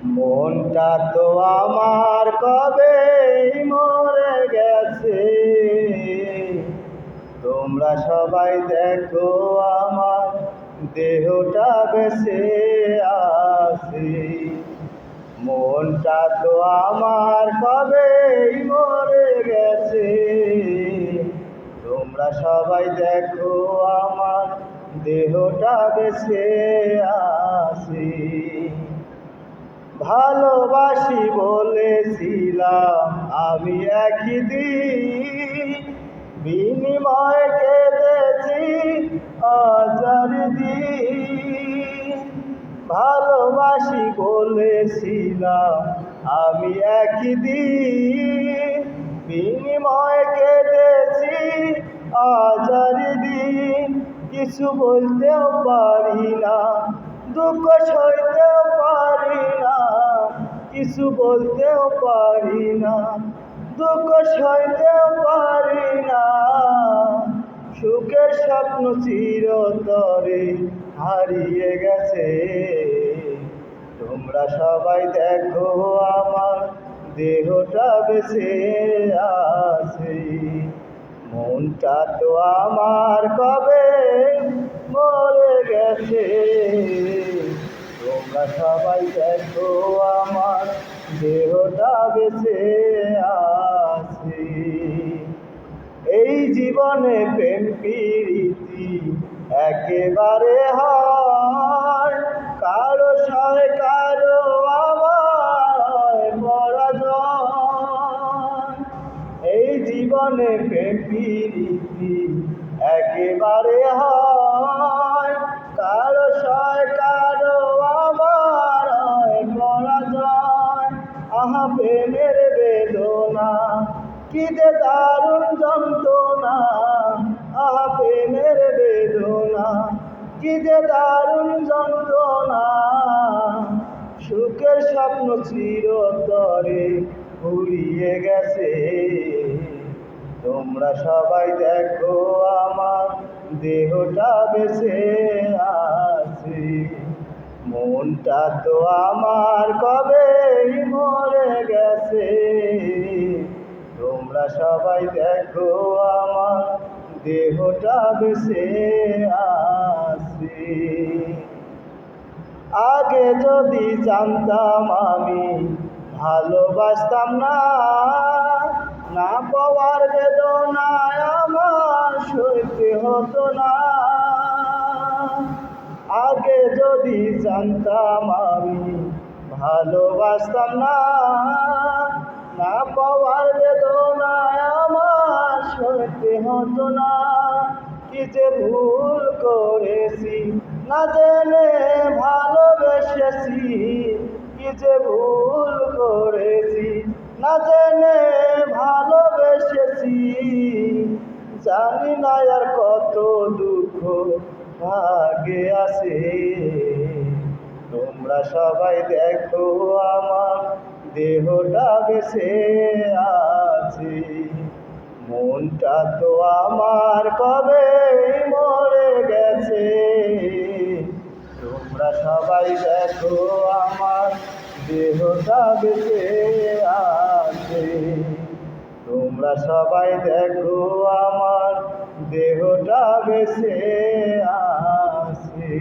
মনটা তো আমার কবেই মরে গেছে। তোমরা সবাই দেখো আমার দেহটা বেঁচে আছে। মনটা তো আমার কবেই মরে গেছে। তোমরা সবাই দেখো আমার দেহটা বেঁচে আছে। ভালোবাসি বলেছিলাম আমি একদিন, বিনিময় কেঁদেছি হাজার দিন। ভালোবাসি বলেছিলাম আমি একদিন, বিনিময় কেঁদেছি হাজার দিন। কিছু বলতেও পারি না, দুঃখ সইতেও পারি না। কিছু বলতেও পারি না, দুঃখ সইতেও পারি না। সুখের স্বপ্ন চিরতরে হারিয়ে গেছে। তোমরা সবাই দেখো আমার দেহটা বেঁচে আছে। মনটা তো আমার কবে মরে গেছে। তোমরা সবাই দেখো আমার দেহটা বেঁচে আছে। এই জীবনে প্রেম প্রীতি একেবারে হয়, কারো সয় কারো আবার পরাজয়। এই জীবনে প্রেম প্রীতি একেবারে হয়, কারো সয় কারো আবার পরাজয়। আহা প্রেমের বেদনা কি যে দারুণ যন্ত্রণা। আহা প্রেমের বেদনা কি যে দারুণ যন্ত্রণা। সুখের স্বপ্ন চিরতরে ফুরিয়ে গেছে। তোমরা সবাই দেখো আমার দেহটা বেঁচে আছে। মনটা তো আমার কবেই মরে গেছে। তোমরা সবাই দেখো আমার দেহটা বেঁচে আছে। আগে যদি জানতাম আমি ভালোবাসতাম না, না পাওয়ার বেদনায় আমার সইতে হতো না। আগে যদি জানতাম আমি ভালোবাসতাম না, না পাওয়ার বেদনায় আমার সইতে হতো না। কি যে ভুল করেছি না জেনে ভালোবেসেছি। কি যে ভুল করেছি না জেনে ভালোবেসেছি। জানি না আর কত দুঃখ ভাগে আছে। তোমরা সবাই দেখো আমার দেহটা বেঁচে আছে। মনটা তো আমার কবে মরে গেছে। তোমরা সবাই দেখো আমার দেহটা বেঁচে আছে। তোমরা সবাই দেখো আমার দেহটা বেঁচে আছে।